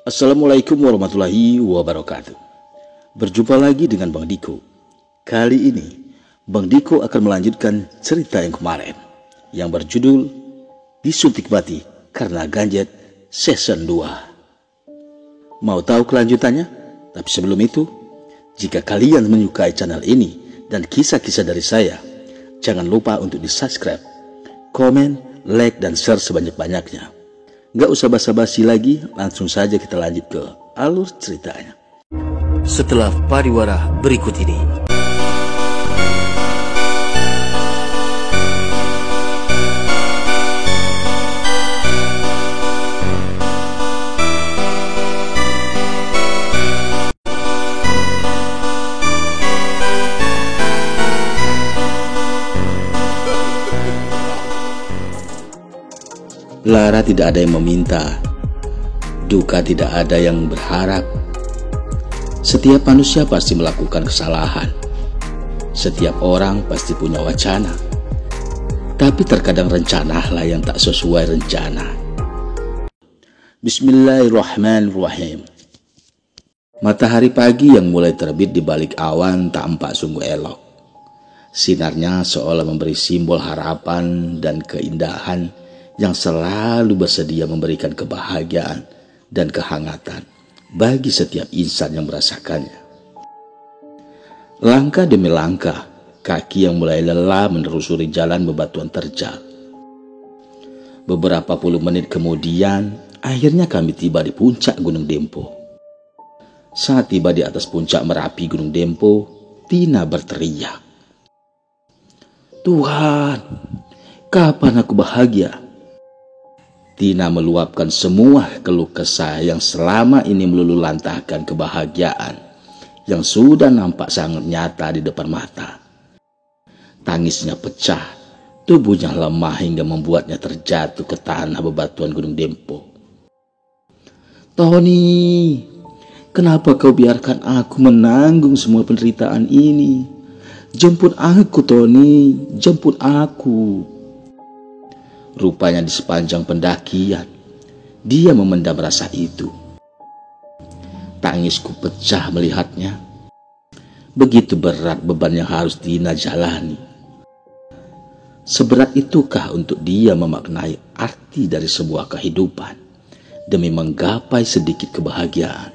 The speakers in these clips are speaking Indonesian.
Assalamualaikum warahmatullahi wabarakatuh. Berjumpa lagi dengan Bang Diko. Kali ini Bang Diko akan melanjutkan cerita yang kemarin yang berjudul Disuntik Mati Karena Ganjet Season 2. Mau tahu kelanjutannya? Tapi sebelum itu, jika kalian menyukai channel ini dan kisah-kisah dari saya, jangan lupa untuk di-subscribe, komen, like, dan share sebanyak-banyaknya. Gak usah basa-basi lagi, langsung saja kita lanjut ke alur ceritanya. Setelah pariwara berikut ini. Lara tidak ada yang meminta, duka tidak ada yang berharap. Setiap manusia pasti melakukan kesalahan. Setiap orang pasti punya wacana. Tapi terkadang rencanalah yang tak sesuai rencana. Bismillahirrahmanirrahim. Matahari pagi yang mulai terbit di balik awan tampak sungguh elok. Sinarnya seolah memberi simbol harapan dan keindahan yang selalu bersedia memberikan kebahagiaan dan kehangatan bagi setiap insan yang merasakannya. Langkah demi langkah, kaki yang mulai lelah menelusuri jalan bebatuan terjal. Beberapa puluh menit kemudian, akhirnya kami tiba di puncak Gunung Dempo. Saat tiba di atas puncak Merapi Gunung Dempo, Tina berteriak, "Tuhan, kapan aku bahagia?" Tina meluapkan semua keluh kesah yang selama ini melululantahkan kebahagiaan yang sudah nampak sangat nyata di depan mata. Tangisnya pecah, tubuhnya lemah hingga membuatnya terjatuh ke tanah bebatuan Gunung Dempo. "Tony, kenapa kau biarkan aku menanggung semua penderitaan ini? Jemput aku, Tony, jemput aku." Rupanya di sepanjang pendakian, dia memendam rasa itu. Tangisku pecah melihatnya. Begitu berat beban yang harus Tina jalani. Seberat itukah untuk dia memaknai arti dari sebuah kehidupan demi menggapai sedikit kebahagiaan?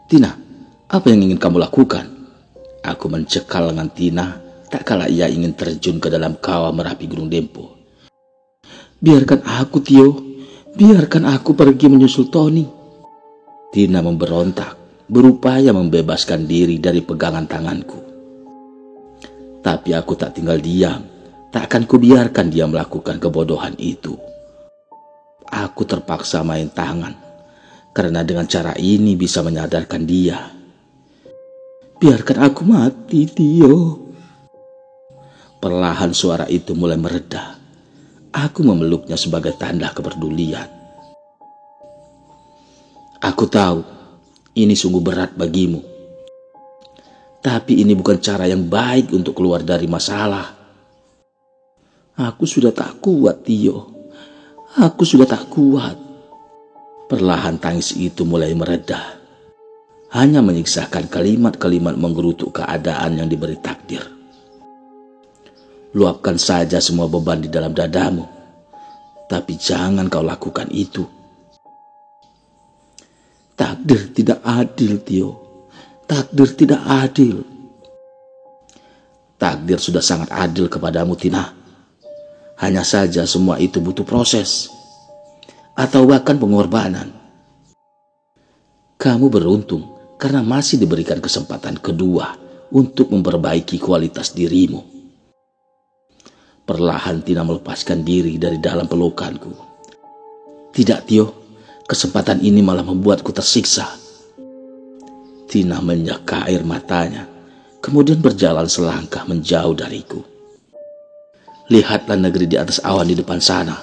"Tina, apa yang ingin kamu lakukan?" Aku mencekal lengan Tina tak kala ia ingin terjun ke dalam kawah Merapi Gunung Dempo. "Biarkan aku, Tio. Biarkan aku pergi menyusul Tony." Tina memberontak, berupaya membebaskan diri dari pegangan tanganku. Tapi aku tak tinggal diam. Tak akan kubiarkan dia melakukan kebodohan itu. Aku terpaksa main tangan, karena dengan cara ini bisa menyadarkan dia. "Biarkan aku mati, Tio." Perlahan suara itu mulai mereda. Aku memeluknya sebagai tanda kepedulian. "Aku tahu ini sungguh berat bagimu. Tapi ini bukan cara yang baik untuk keluar dari masalah. Aku sudah tak kuat, Tio. Aku sudah tak kuat." Perlahan tangis itu mulai mereda. Hanya menyiksakan kalimat-kalimat menggerutuk keadaan yang diberi takdir. "Luapkan saja semua beban di dalam dadamu. Tapi jangan kau lakukan itu. Takdir tidak adil, Tio. Takdir tidak adil." Takdir sudah sangat adil kepadamu, Tina. Hanya saja semua itu butuh proses. Atau bahkan pengorbanan. Kamu beruntung karena masih diberikan kesempatan kedua untuk memperbaiki kualitas dirimu. Perlahan Tina melepaskan diri dari dalam pelukanku. "Tidak, Tio. Kesempatan ini malah membuatku tersiksa." Tina menyeka air matanya, kemudian berjalan selangkah menjauh dariku. "Lihatlah negeri di atas awan di depan sana.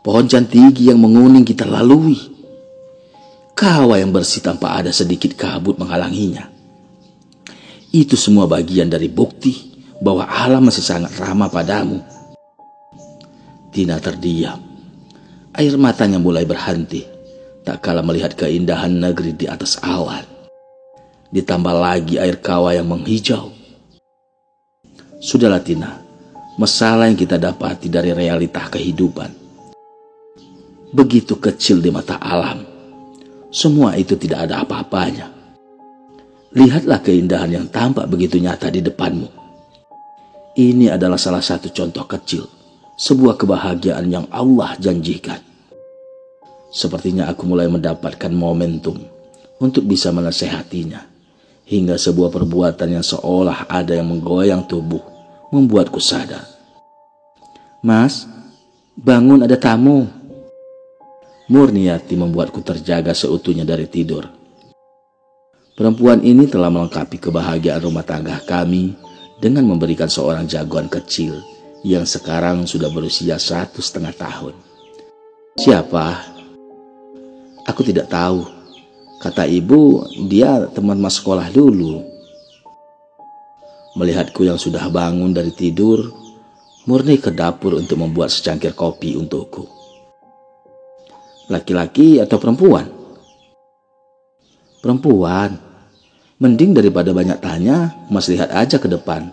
Pohon jantigi yang menguning kita lalui. Kawah yang bersih tanpa ada sedikit kabut menghalanginya. Itu semua bagian dari bukti bahwa alam masih sangat ramah padamu." Tina terdiam. Air matanya mulai berhenti, tak kala melihat keindahan negeri di atas awan. Ditambah lagi air kawah yang menghijau. Sudahlah Tina, masalah yang kita dapati dari realita kehidupan begitu kecil di mata alam. Semua itu tidak ada apa-apanya. Lihatlah keindahan yang tampak begitu nyata di depanmu. Ini adalah salah satu contoh kecil, sebuah kebahagiaan yang Allah janjikan. Sepertinya aku mulai mendapatkan momentum untuk bisa menasehatinya, hingga sebuah perbuatan yang seolah ada yang menggoyang tubuh membuatku sadar. Mas, bangun, ada tamu. Murniati membuatku terjaga seutuhnya dari tidur. Perempuan ini telah melengkapi kebahagiaan rumah tangga kami dengan memberikan seorang jagoan kecil yang sekarang sudah berusia 1,5 tahun. Siapa? Aku tidak tahu. Kata ibu, dia teman mas sekolah dulu. Melihatku yang sudah bangun dari tidur, Murni ke dapur untuk membuat secangkir kopi untukku. Laki-laki atau perempuan? Perempuan. Mending daripada banyak tanya, Mas lihat aja ke depan.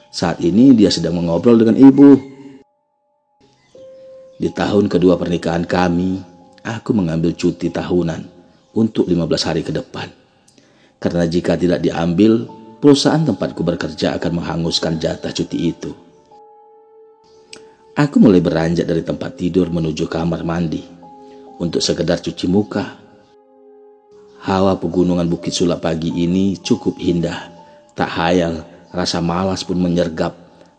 Saat ini dia sedang mengobrol dengan ibu. Di tahun kedua pernikahan kami, aku mengambil cuti tahunan untuk 15 hari ke depan. Karena jika tidak diambil, perusahaan tempatku bekerja akan menghanguskan jatah cuti itu. Aku mulai beranjak dari tempat tidur menuju kamar mandi untuk sekedar cuci muka. Hawa pegunungan Bukit Sulap pagi ini cukup indah. Tak hayal, rasa malas pun menyergap,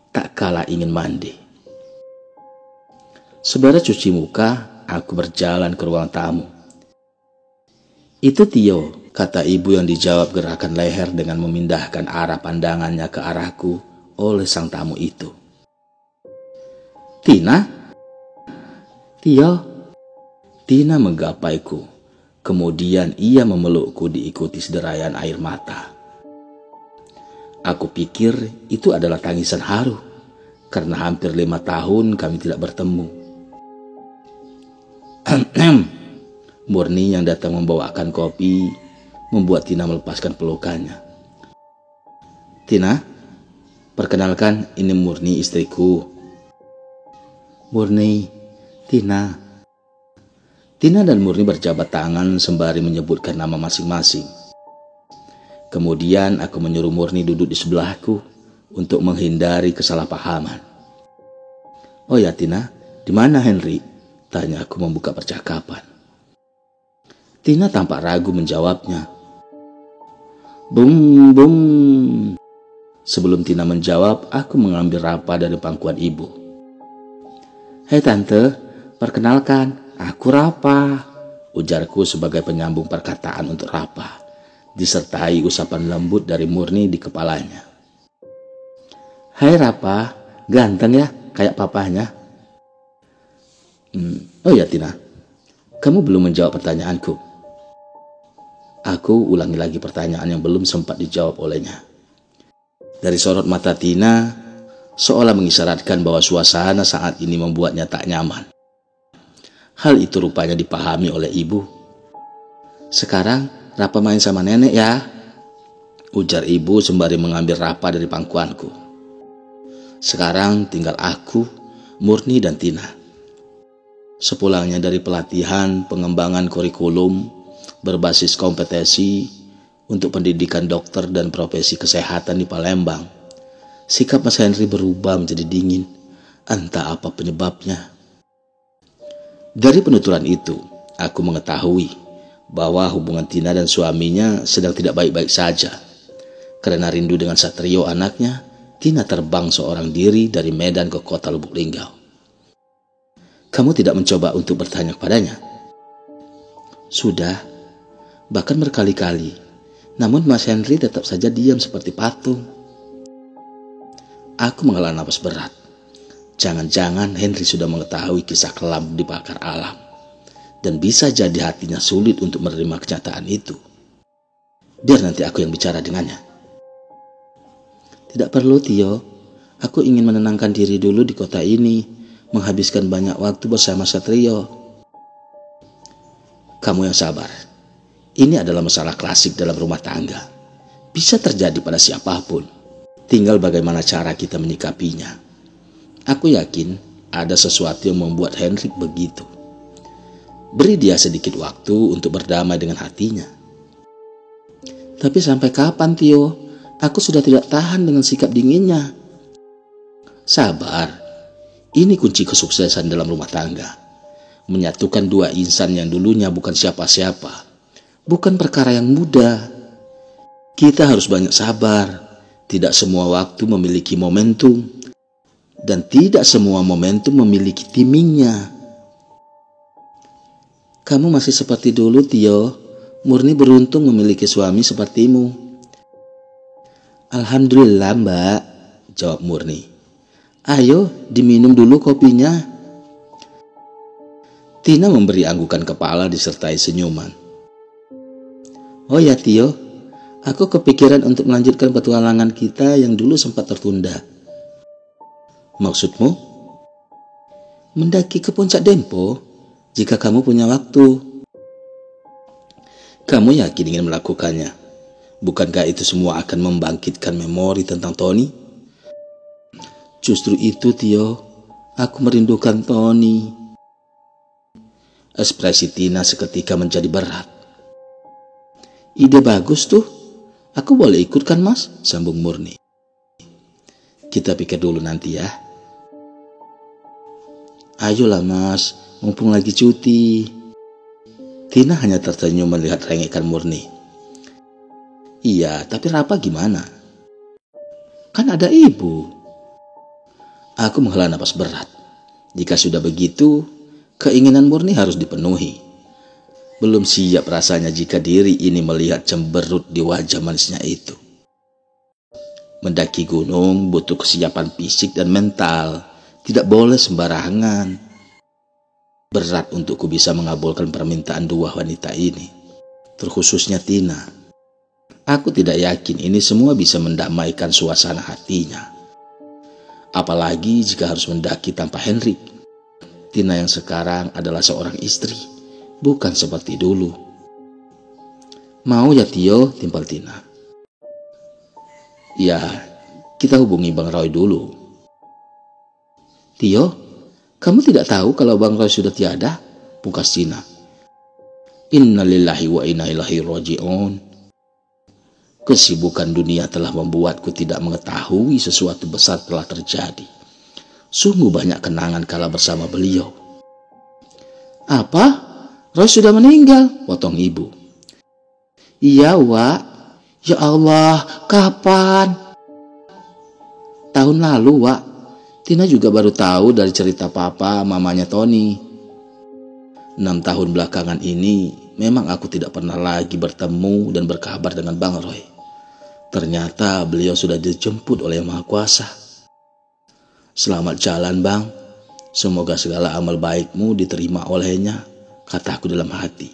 tak kala ingin mandi. Seberes cuci muka, aku berjalan ke ruang tamu. Itu Tio, kata ibu yang dijawab gerakan leher dengan memindahkan arah pandangannya ke arahku oleh sang tamu itu. Tina? Tio? Tina menggapaiku. Kemudian ia memelukku diikuti sederaian air mata. Aku pikir itu adalah tangisan haru, karena hampir 5 tahun kami tidak bertemu. Murni yang datang membawakan kopi membuat Tina melepaskan pelukannya. Tina, perkenalkan, ini Murni, istriku. Murni, Tina. Tina dan Murni berjabat tangan sembari menyebutkan nama masing-masing. Kemudian aku menyuruh Murni duduk di sebelahku untuk menghindari kesalahpahaman. Oh ya Tina, di mana Henry? Tanya aku membuka percakapan. Tina tampak ragu menjawabnya. Bum, bum. Sebelum Tina menjawab, aku mengambil Rapa dari pangkuan ibu. Hei tante, perkenalkan, aku Rapa, ujarku sebagai penyambung perkataan untuk Rapa, disertai usapan lembut dari Murni di kepalanya. Hai Rapa, ganteng ya, kayak papahnya. Oh ya Tina, kamu belum menjawab pertanyaanku. Aku ulangi lagi pertanyaan yang belum sempat dijawab olehnya. Dari sorot mata Tina, seolah mengisyaratkan bahwa suasana saat ini membuatnya tak nyaman. Hal itu rupanya dipahami oleh ibu. Sekarang Rapa main sama nenek ya, ujar ibu sembari mengambil Rapa dari pangkuanku. Sekarang tinggal aku, Murni dan Tina. Sepulangnya dari pelatihan pengembangan kurikulum berbasis kompetensi untuk pendidikan dokter dan profesi kesehatan di Palembang, sikap Mas Henry berubah menjadi dingin. Entah apa penyebabnya. Dari penuturan itu, aku mengetahui bahwa hubungan Tina dan suaminya sedang tidak baik-baik saja. Karena rindu dengan Satrio anaknya, Tina terbang seorang diri dari Medan ke kota Lubuk Linggau. Kamu tidak mencoba untuk bertanya kepadanya? Sudah, bahkan berkali-kali. Namun Mas Henry tetap saja diam seperti patung. Aku menghela napas berat. Jangan-jangan Henry sudah mengetahui kisah kelam di pakar alam. Dan bisa jadi hatinya sulit untuk menerima kenyataan itu. Biar nanti aku yang bicara dengannya. Tidak perlu Tio. Aku ingin menenangkan diri dulu di kota ini. Menghabiskan banyak waktu bersama Satrio. Kamu yang sabar. Ini adalah masalah klasik dalam rumah tangga. Bisa terjadi pada siapapun. Tinggal bagaimana cara kita menyikapinya. Aku yakin ada sesuatu yang membuat Hendrik begitu. Beri dia sedikit waktu untuk berdamai dengan hatinya. Tapi sampai kapan, Tio? Aku sudah tidak tahan dengan sikap dinginnya. Sabar. Ini kunci kesuksesan dalam rumah tangga. Menyatukan dua insan yang dulunya bukan siapa-siapa. Bukan perkara yang mudah. Kita harus banyak sabar. Tidak semua waktu memiliki momentum. Dan tidak semua momentum memiliki timingnya. Kamu masih seperti dulu, Tio. Murni beruntung memiliki suami sepertimu. Alhamdulillah, Mbak, jawab Murni. Ayo, diminum dulu kopinya. Tina memberi anggukan kepala disertai senyuman. Oh ya, Tio, aku kepikiran untuk melanjutkan petualangan kita yang dulu sempat tertunda. Maksudmu? Mendaki ke puncak Dempo, jika kamu punya waktu. Kamu yakin ingin melakukannya? Bukankah itu semua akan membangkitkan memori tentang Tony? Justru itu, Tio. Aku merindukan Tony. Ekspresi Tina seketika menjadi berat. Ide bagus tuh. Aku boleh ikut kan, Mas? Sambung Murni. Kita pikir dulu nanti ya. Ayolah, Mas. Mumpung lagi cuti. Tina hanya tersenyum melihat rengekan Murni. Iya, tapi Rapa gimana? Kan ada ibu. Aku menghela napas berat. Jika sudah begitu, keinginan Murni harus dipenuhi. Belum siap rasanya jika diri ini melihat cemberut di wajah manisnya itu. Mendaki gunung butuh kesiapan fisik dan mental. Tidak boleh sembarangan. Berat untukku bisa mengabulkan permintaan dua wanita ini. Terkhususnya Tina. Aku tidak yakin ini semua bisa mendamaikan suasana hatinya. Apalagi jika harus mendaki tanpa Hendrik. Tina yang sekarang adalah seorang istri, bukan seperti dulu. Mau ya, Tio? Timpal Tina. Ya, kita hubungi Bang Roy dulu. Tio, kamu tidak tahu kalau Bang Roy sudah tiada? Pungkas Tina. Innalillahi wa inna ilaihi raji'un. Kesibukan dunia telah membuatku tidak mengetahui sesuatu besar telah terjadi. Sungguh banyak kenangan kala bersama beliau. Apa? Roy sudah meninggal? Potong ibu. Iya, Wak. Ya Allah, kapan? Tahun lalu, Wak. Tina juga baru tahu dari cerita papa mamanya Tony. 6 tahun belakangan ini memang aku tidak pernah lagi bertemu dan berkabar dengan Bang Roy. Ternyata beliau sudah dijemput oleh Yang Maha Kuasa. Selamat jalan, Bang. Semoga segala amal baikmu diterima olehnya, kataku dalam hati.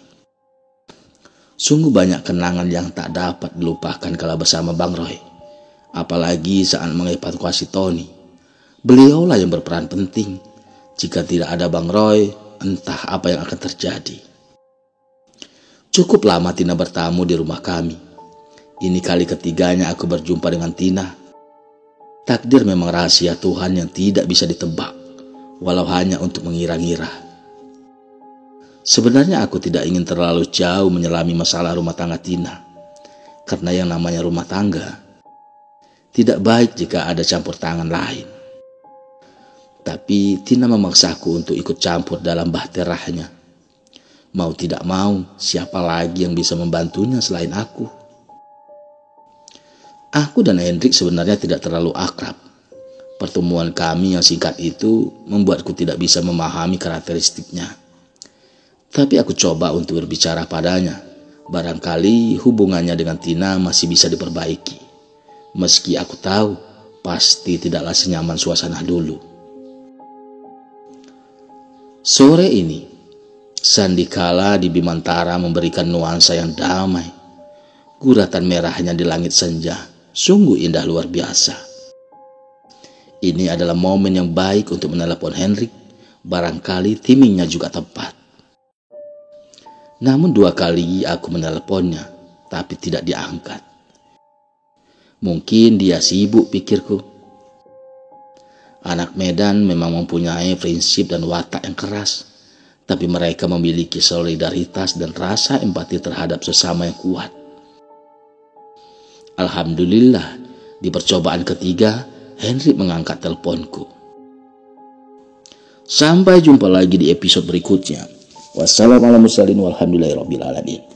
Sungguh banyak kenangan yang tak dapat dilupakan kala bersama Bang Roy. Apalagi saat mengevakuasi Tony. Beliaulah yang berperan penting. Jika tidak ada Bang Roy, entah apa yang akan terjadi. Cukup lama Tina bertamu di rumah kami. Ini kali ketiganya aku berjumpa dengan Tina. Takdir memang rahasia Tuhan yang tidak bisa ditebak, walau hanya untuk mengira-ngira. Sebenarnya aku tidak ingin terlalu jauh menyelami masalah rumah tangga Tina. Karena yang namanya rumah tangga, tidak baik jika ada campur tangan lain. Tapi Tina memaksaku untuk ikut campur dalam bahterahnya. Mau tidak mau, siapa lagi yang bisa membantunya selain aku? Aku dan Hendrik sebenarnya tidak terlalu akrab. Pertemuan kami yang singkat itu membuatku tidak bisa memahami karakteristiknya. Tapi aku coba untuk berbicara padanya. Barangkali hubungannya dengan Tina masih bisa diperbaiki. Meski aku tahu pasti tidaklah senyaman suasana dulu. Sore ini, sandikala di Bimantara memberikan nuansa yang damai. Guratan merahnya di langit senja, sungguh indah luar biasa. Ini adalah momen yang baik untuk menelepon Hendrik. Barangkali timingnya juga tepat. Namun 2 kali aku menelponnya, tapi tidak diangkat. Mungkin dia sibuk, pikirku. Anak Medan memang mempunyai prinsip dan watak yang keras, tapi mereka memiliki solidaritas dan rasa empati terhadap sesama yang kuat. Alhamdulillah, di percobaan ketiga, Henry mengangkat teleponku. Sampai jumpa lagi di episode berikutnya. Wassalamualaikum warahmatullahi wabarakatuh.